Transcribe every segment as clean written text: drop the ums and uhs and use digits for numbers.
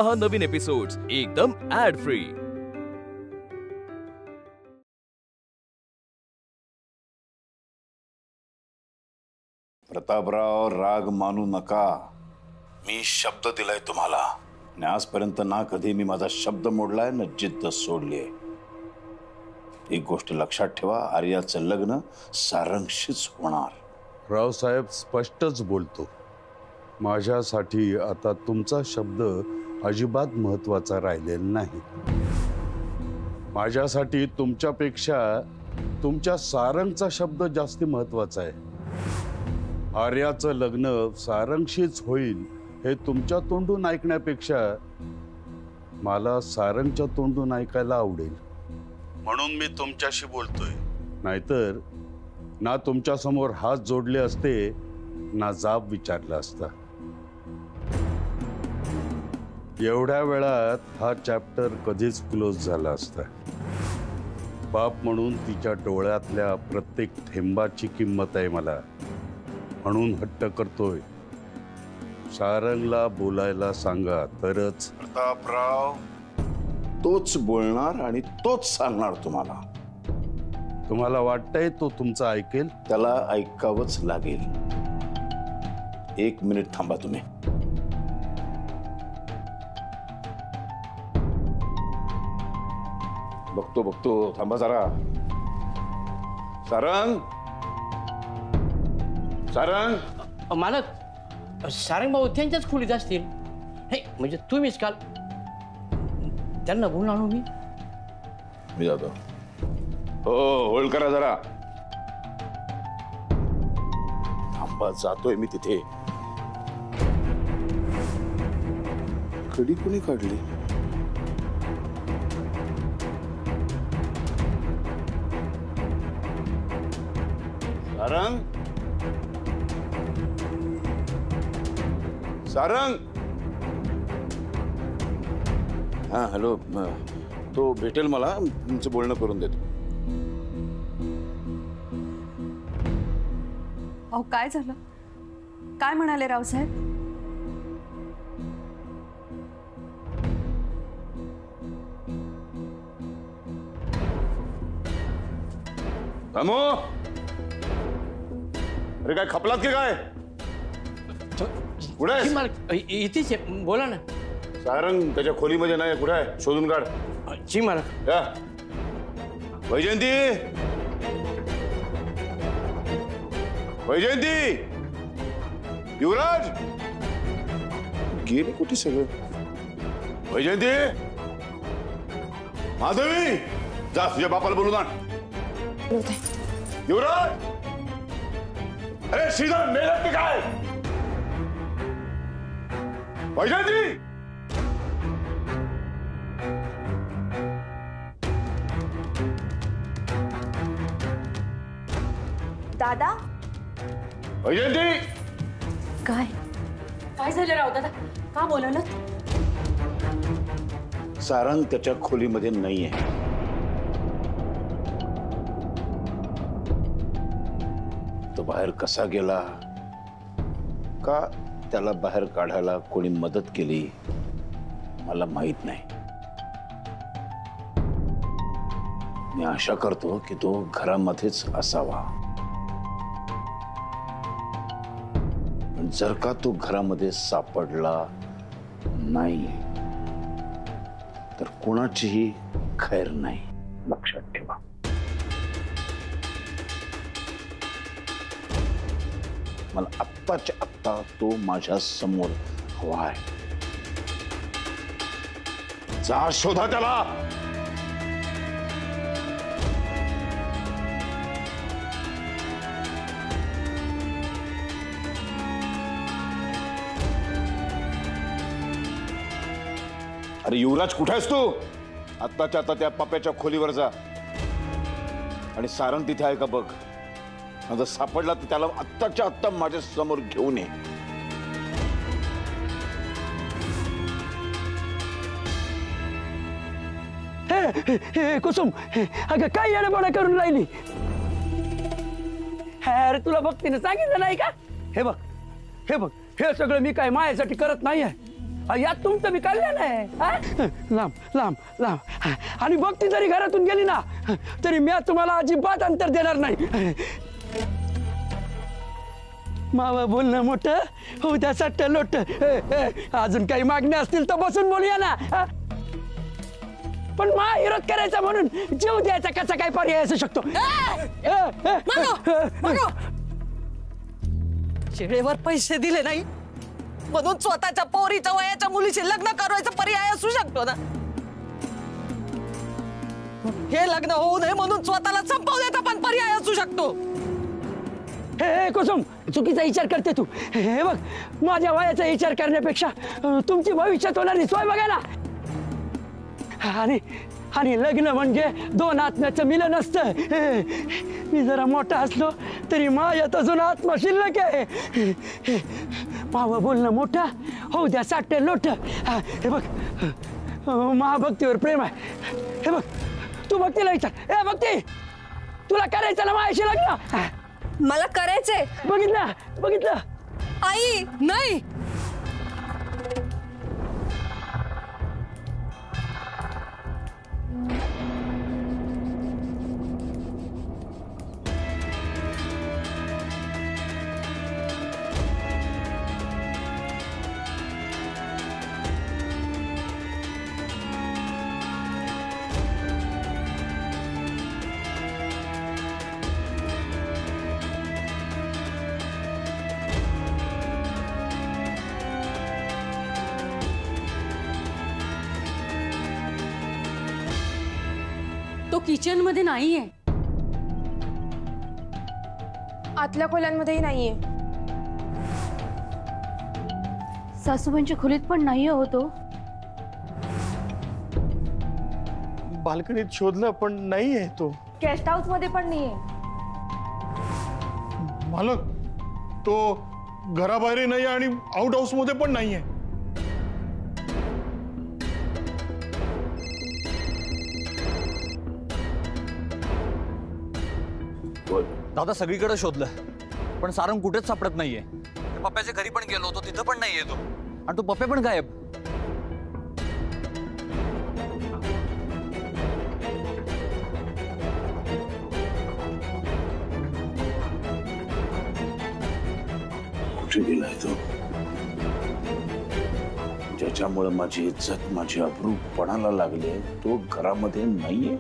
पहा नवीन एपिसोड्स एकदम add free. Prataprao, राग मानू नका। मी शब्द दिलाय तुम्हाला आणि आजपर्यंत ना कधी मी माझा शब्द मोडलाय ना जिद्द सोडलीय। एक गोष्ट लक्षात ठेवा, आर्याचं लग्न सारंगशीच होणार। रावसाहेब स्पष्टच बोलतो, माझ्यासाठी आता तुमचा शब्द अजिबात महत्वाचा राहिलेला नाही। माझ्यासाठी तुमच्यापेक्षा तुमच्या सारंगचा शब्द जास्त महत्वाचा आहे। आर्याचं लग्न सारंगशीच होईल हे तुमच्या तोंडून ऐकण्यापेक्षा मला सारंगच्या तोंडून ऐकायला आवडेल, म्हणून मी तुमच्याशी बोलतोय। नाहीतर ना तुमच्या समोर हात जोडले असते ना जाब विचारला असता। एवढ्या वेळात हा चॅप्टर कधीच क्लोज झाला असता। बाप म्हणून तिच्या डोळ्यातल्या प्रत्येक थेंबाची किंमत आहे मला, म्हणून हट्ट करतोय। सारंगला बोलायला सांगा तरच। प्रतापराव, तोच बोलणार आणि तोच सांगणार तुम्हाला। तुम्हाला वाटतंय तो तुमचं ऐकेल? त्याला ऐकावंच लागेल। 1 मिनिट थांबा तुम्ही। बघतो थांबा जरा। सारंग, सारंग। मालक, सारंग भाऊ त्यांच्याच खोलीत असतील। हे म्हणजे तुम्हीच काल त्यांना बोलून आणू मी जातो। हो, होल्ड करा जरा। थांबा, जातोय मी तिथे। कडी कोणी काढली? सारंग, सारंग। हाँ हॅलो, तो भेटेल मला, तुमचं बोलणं करून देतो। अहो काय झालं? काय म्हणाले रावसाहेब? रामू, अरे काय खपलात की काय? कुठे आहेस? मालक इथेच आहे, बोला ना। सारंग त्याच्या खोलीमध्ये नाही, कुठे आहे? शोधून काढ। जी मालक। या वैजयंती, वैजयंती, युवराज गेले कुठे सगळं? वैजयंती, माधवी, जा तुझ्या बापाला बोलून आण। युवराज, अरे श्रीधर मेला की काय? वैजयंती, दादा। वैजयंती, काय काय झालं राव दादा? का बोलवलं? सारंग त्याच्या खोलीमध्ये नाहीये। तो बाहेर कसा गेला, का त्याला बाहेर काढायला कोणी मदत केली मला माहित नाही। मी आशा करतो की तो घरामध्येच असावा, पण जर का तो घरामध्ये सापडला नाही तर कोणाचीही खैर नाही, लक्षात ठेवा। मला आत्ताच्या आत्ता तो माझ्या समोर हवाय। जा शोधा त्याला। अरे युवराज, कुठे आहेस तू? आत्ताच्या आता त्या पप्याच्या खोलीवर जा आणि सारंग तिथे आहे का बघ। जर सापडला तर त्याला आत्ताच्या आत्ता माझ्या समोर घेऊन ये। कुसुम, अगं काय येडबडा करून राहिली? अरे तुला भक्तीने सांगितलं नाही का? हे बघ, हे सगळं मी काय मायासाठी करत नाहीये। यात तुमचं बी कल्याण आहे हा? लांब लांब लांब आणि बघ ती जरी घरातून गेली ना तरी मी तुम्हाला अजिबात अंतर देणार नाही. मावा बोलणं मोठं हो त्या सट्ट लोट. अजून काही मागण्या असतील तर बसून बोलूया ना. पण मा विरोध करायचा म्हणून जीव द्यायचा कसा काय पर्याय असू शकतो. वेळेवर पैसे दिले नाही म्हणून स्वतःच्या पोरीच्या वयाच्या मुलीशी लग्न करायचा पर्याय असू शकतो ना. हे लग्न होऊ नये म्हणून स्वतःला संपवण्याचा पण पर्याय असू शकतो. हे कुसुम चुकीचा विचार करते तू. हे बघ माझ्या वयाचा विचार करण्यापेक्षा तुमची भविष्यात होणारी सोय बघा ना. आणि लग्न म्हणजे दोन आत्म्याचं मिलन असतं. मी जरा मोठा असलो तरी माझ्यात अजून आत्मा शिल्लक आहे. माव बोलणं मोठं हो द्या साठे लोट. हे बघ महाभक्तीवर प्रेम आहे. हे बघ तू भक्तीला विचार. हे भक्ती तुला करायचं ना माझ्याशी लग्न. मला करायचंय. बघितलं बघितलं आई नाही. तो किचन मध्ये नाहीये. आतल्या खोल्यांमध्येही नाहीये. सासूबाईंच्या खोलीत पण नाहीये होतो. बाल्कनीत शोधलं पण नाहीये तो. गेस्ट हाऊस मध्ये पण नाहीये. मालक तो घराबाहेर नाही आणि आउट हाऊस मध्ये पण नाहीये. दादा सगळीकडे शोधलं पण सारंग कुठेच सापडत नाहीये. पप्प्याच्या घरी पण गेलो होतो तिथं पण नाहीये तो. आणि तो पप्पे पण गायब. कुठे गेलाय तो ज्याच्यामुळे माझी इज्जत माझी अब्रू पणाला लागले तो घरामध्ये नाहीये.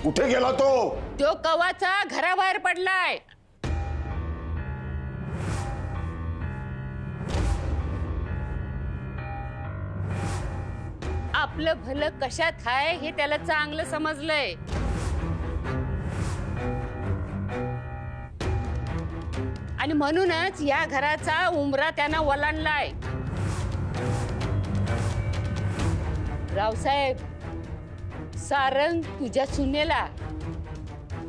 कुठे गेला तो? तो कवाचा घराबाहेर पडलाय. आपलं भलं कशात आहे हे त्याला चांगलं समजलंय. आणि म्हणूनच या घराचा उंबरा त्यानं वलांडलाय. रावसाहेब सारंग तुझ्या सुनेला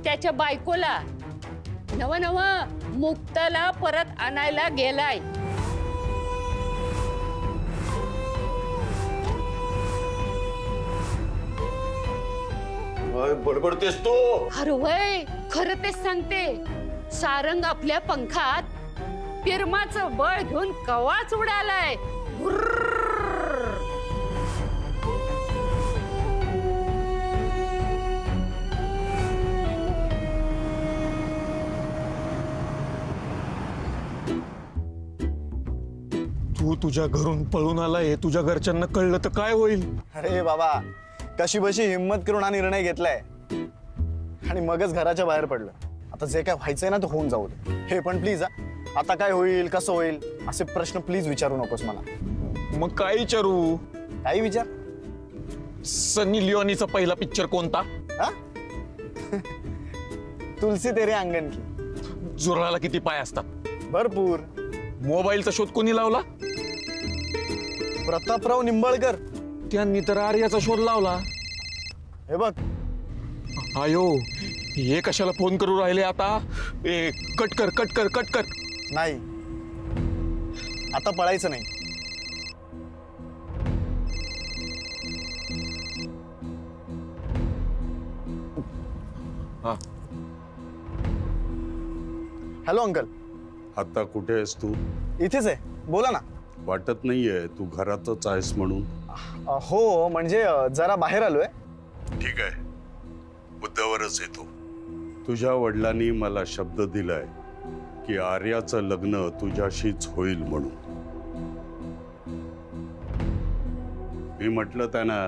त्याच्या बायकोला नव नव मुक्ताला परत आणायला गेलाय. बडबडतेस तो? अरे वय खरं तेच सांगते. सारंग आपल्या पंखात पिरमाचं बळ घेऊन कवाच उडालाय. तू तुझ्या घरून पळून आलाय तुझ्या घरच्यांना कळलं तर काय होईल? अरे बाबा कशी बशी हिम्मत करून हा निर्णय घेतलाय आणि मगच घराच्या बाहेर पडलं. आता जे काय व्हायचंय ना ते होऊन जाऊ दे. हे पण प्लीज आता काय होईल कसं होईल असे प्रश्न प्लीज विचारू नकोस मला. मग काय विचारू? काही विचार. सनी लिओनीचा पहिला पिक्चर कोणता? तुलसी तेरे अंगण की. जुराला किती पाय असतात? भरपूर. मोबाईलचा शोध कोणी लावला? प्रतापराव निंबाळकर. त्यांनी तर आर्याचा शोध लावला. हे बघ आयो हे कशाला फोन करू राहिले आता? कट कर कट कर कट कर. नाही आता पळायचं नाही. Hello uncle. आता कुठे आहेस तू? इथेच आहे बोला ना. वाटत नाहीये तू घरातच आहेस म्हणून. हो म्हणजे जरा बाहेर आलोय. ठीक आहे, मुद्द्यावरच येतो. तुझ्या वडिलांनी मला शब्द दिलाय की आर्याचं लग्न तुझ्याशीच होईल म्हणून. मी म्हटलं त्यांना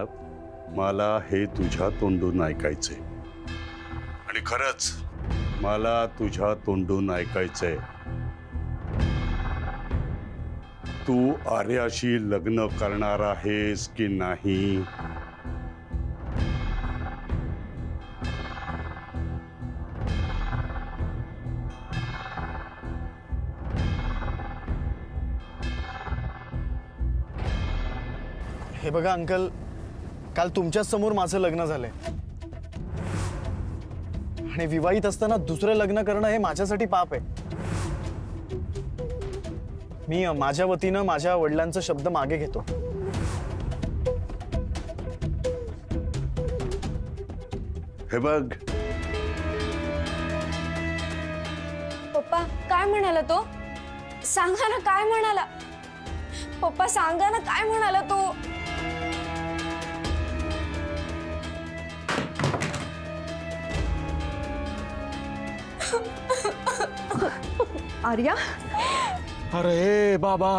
मला हे तुझ्या तोंडून ऐकायचंय, आणि खरंच मला तुझ्या तोंडून ऐकायचंय. तू आर्याशी लग्न करणार आहेस की नाही? हे बघा अंकल, काल तुमच्याच समोर माझं लग्न झालंय आणि विवाहित असताना दुसरं लग्न करणं हे माझ्यासाठी पाप आहे. मी माझ्या वतीनं माझ्या वडिलांचा शब्द मागे घेतो. हे बघ पप्पा, काय म्हणाला तो? सांगा ना, काय म्हणाला? पप्पा सांगा ना, काय म्हणाला तो? आर्या, अरे बाबा,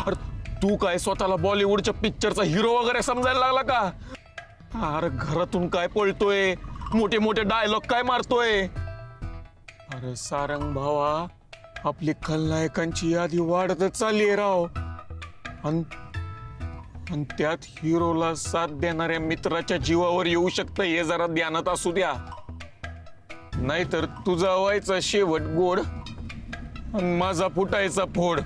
अरे तू काय स्वतःला बॉलिवूडच्या पिक्चरचा हिरो वगैरे समजायला लागला का? अरे घरातून काय पळतोय, मोठे मोठे डायलॉग काय मारतोय? अरे सारंग भावा, आपली खलनायकांची यादी वाढतच चाललीये राव. आणि त्यात हिरोला साथ देणाऱ्या मित्राच्या जीवावर येऊ शकतं हे जरा ध्यानात असू द्या, नाहीतर तुझा व्हायचा शेवट गोड आणि माझा फुटायचा फोड.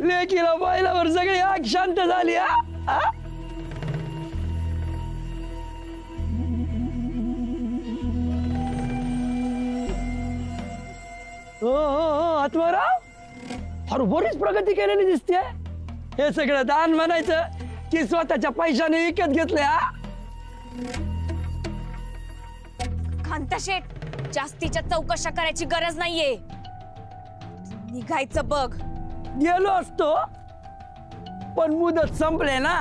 लेकीला पाहिल्यावर सगळी आग शांत झाली. आत्माराव, अरे बरीच प्रगती केलेली दिसते. हे सगळं दान म्हणायचं की स्वतःच्या पैशाने विकत घेतले? कांताशेठ, जास्तीच्या चौकशा करायची गरज नाहीये. निघायचं बघ. गेलो असतो पण मुदत संपले ना.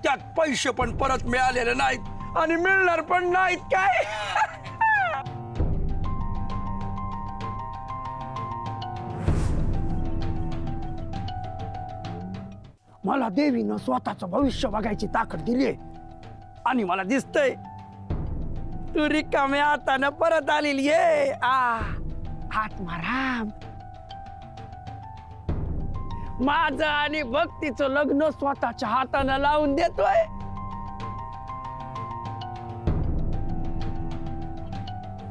त्यात पैसे पण परत मिळालेले नाहीत आणि मिळणार पण नाहीत. काय मला देवीनं स्वतःचं भविष्य बघायची ताकद दिलीये आणि मला दिसतंय तू रिकाम्या हातानं परत आलेली आहे. आत्माराम, माझं आणि भक्तीचं लग्न स्वतःच्या हातानं लावून देतोय.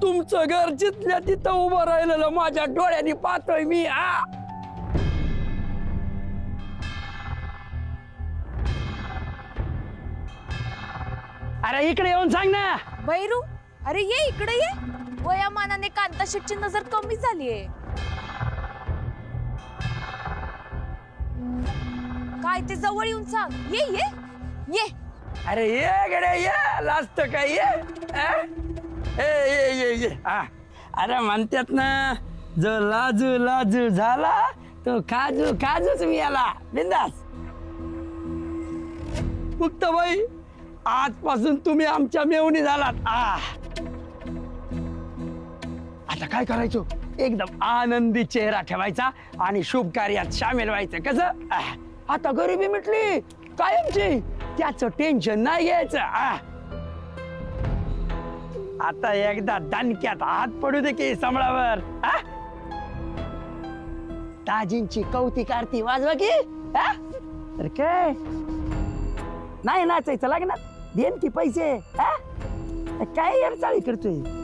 तुमचं घर जिथल्या तिथं उभं राहिलेलं माझ्या डोळ्यांनी पाहतोय मी. अरे इकडे येऊन सांग ना. भैरू, अरे ये इकडे ये. वयामानाने कांताशेठची नजर कमी झालीये. काय ते जवळ येऊन सांग. ये ये ये. अरे ये गडे ये. लाजत काय? ये. अरे म्हणतात ना, जो लाजू लाजू झाला तो काजू काजूच मिळाला. बिंदास. मुक्ताबाई, आजपासून तुम्ही आमच्या मेवणी झालात. आता काय करायचं? एकदम आनंदी चेहरा ठेवायचा आणि शुभ कार्यात सामील व्हायचं. कसं? आता गरिबी मिटली कायमची, त्याचं टेन्शन नाही घ्यायचं. आता एकदा दणक्यात हात पडू दे की समळावर. दाजींची कौतिक आरती वाजवा की. तर काय नाही नाचायचं लागणार. देन की पैसे. काय यार चाळी करतोय?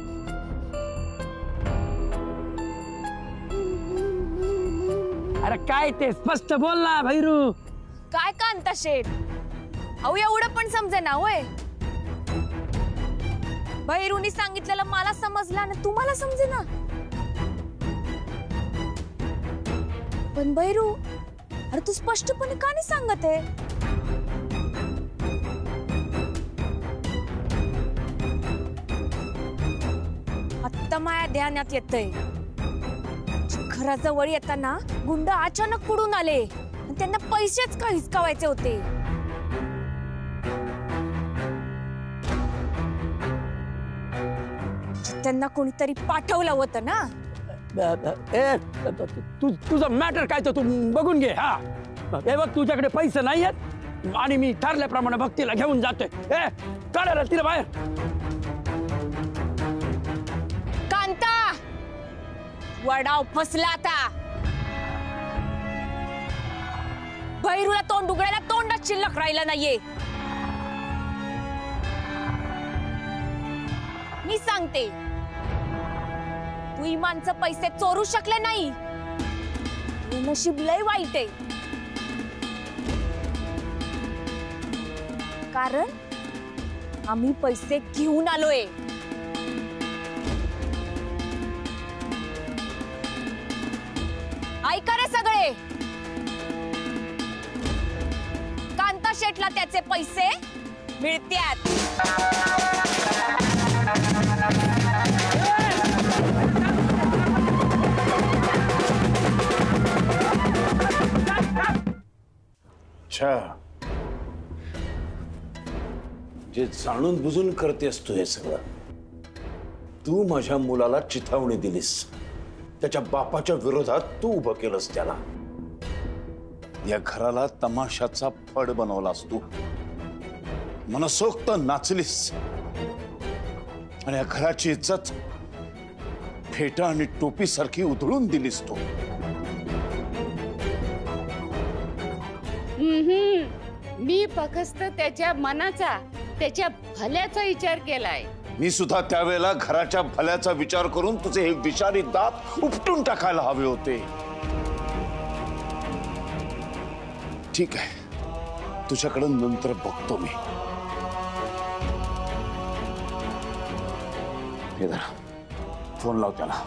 अरे काय ते स्पष्ट बोल ना भैरू. काय कांता शेठ, अहो एवढं पण समजेना होय. भैरूनी सांगितलेलं मला समजलं आणि तुम्हाला समजेना. पण भैरू, अरे तू स्पष्टपणे का नाही सांगत आहे? आत्ता माझ्या ध्यानात येतंय, घराजवळ येताना गुंड अचानक पुढून आले आणि त्यांना पैसेच का हिसकावायचे होते. त्यांना कोणीतरी पाठवलं होतं ना. तुझं मॅटर काय तर तू बघून घे. हा हे बघ, तुझ्याकडे पैसे नाही आहेत आणि मी ठरल्याप्रमाणे भक्तीला घेऊन जातोय. काढायला तिला बाहेर. कांता, वडाव फसला आता. भैरूला तोंड उघडायला तोंडात शिल्लक राहिलं नाहीये. मी सांगते, तू इमानचं पैसे चोरू शकले नाही. नशीब लय वाईट आहे, कारण आम्ही पैसे घेऊन आलोय. ऐका रे सगळे, कांता शेठला त्याचे पैसे मिळतात. जे जाणून बुजून करतेस तू हे सगळं. तू माझ्या मुलाला चिथावणी दिलीस, त्याच्या बापाच्या विरोधात तू उभं केलंस त्याला. या घराला तमाशाचा फड बनवलास तू. मनसोक्त नाचलीस आणि या घराची इज्जत फेटा आणि टोपी सारखी उधळून दिलीस तू. मी फक्त त्याच्या मनाचा, त्याच्या भल्याचा विचार केलाय. मी सुद्धा त्यावेळेला घराच्या भल्याचा विचार करून तुझे हे विषारी दात उपटून टाकायला हवे होते. ठीक आहे, तुझ्याकडे नंतर बघतो मी. हे धर, फोन लाव त्याला.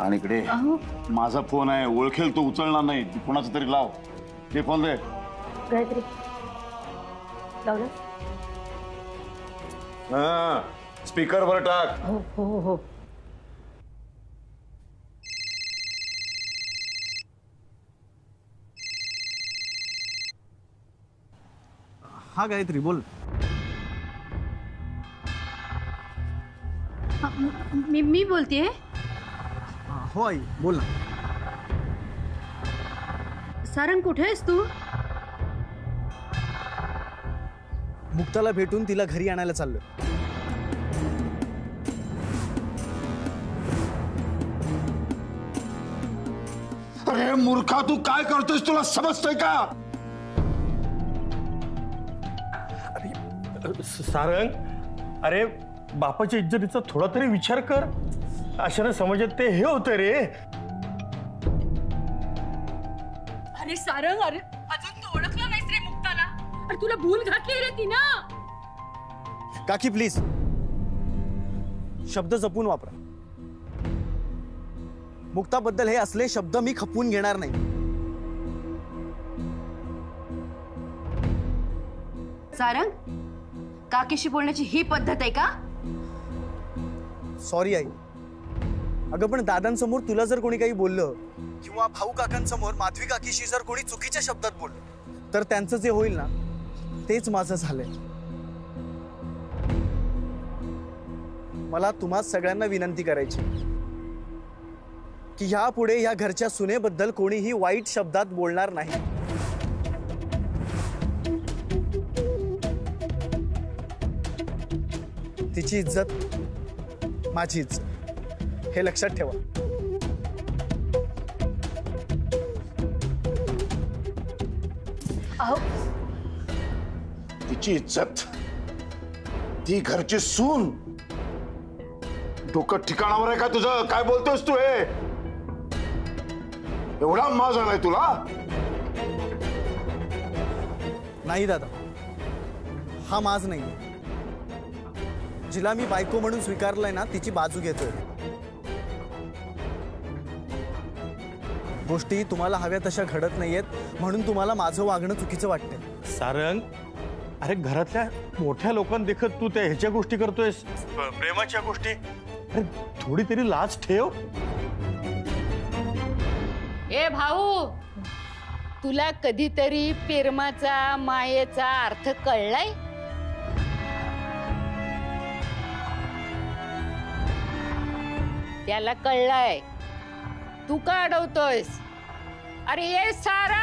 आणि इकडे माझा फोन आहे, ओळखेल तो उचलणार नाही. कोणाचा तरी लाव. ते फोन दे. गायत्री लावलं? हा, स्पीकर वर टाक. हो हो हो. हा गायत्री बोल. मी बोलतेय. हो आई बोल ना. सारंग कुठे आहेस तू? मुक्ताला भेटून तिला घरी आणायला चाललो. अरे मूर्खा, तू काय करतोस? तुला समजतंय का? सारंग, अरे बापाच्या इज्जतीचा थोडा तरी विचार कर. अशाने समाजात ते हे होतं रे. अरे सारंग, अरे अजून तू ओळखला नाहीस रे मुक्ताला. अरे तुला भूल घातली रे तिनं. काकी प्लीज शब्द जपून वापरा. मुक्ताबद्दल हे असले शब्द मी खपवून घेणार नाही. सारंग, काकीशी बोलण्याची ही पद्धत आहे का? Sorry I. अगं पण दादांसमोर तुला जर कोणी काही बोललं किंवा भाऊ काकांसमोर माधवी काकीशी जर कोणी चुकीच्या शब्दात बोललं तर त्यांचं जे होईल ना तेच माझं झालंय. मला तुम्हा सगळ्यांना विनंती करायची की ह्यापुढे ह्या घरच्या सुनेबद्दल कोणीही वाईट शब्दात बोलणार नाही. तिची इज्जत माझी इज्जत, हे लक्षात ठेवा. तिची इज्जत, ती घरची सून. डोकं ठिकाणावर आहे का तुझं? काय बोलतोस तू? हे एवढा माज आलाय तुला? नाही दादा, हा माज नाही. जिला मी बायको म्हणून स्वीकारलंय ना तिची बाजू घेतोय. गोष्टी तुम्हाला हव्या तशा घडत नाहीयेत म्हणून तुम्हाला माझं वागणं चुकीचं वाटतंय. सारंग, अरे घरातल्या मोठ्या लोकांदेखत तू त्या ह्याच्या गोष्टी करतोयस, प्रेमाच्या गोष्टी. अरे थोडी तरी लाज ठेव. ए भाऊ, तुला कधीतरी प्रेमाचा मायेचा अर्थ कळलाय? त्याला कळलाय, तू का अडवतोयस? अरे ये सारा,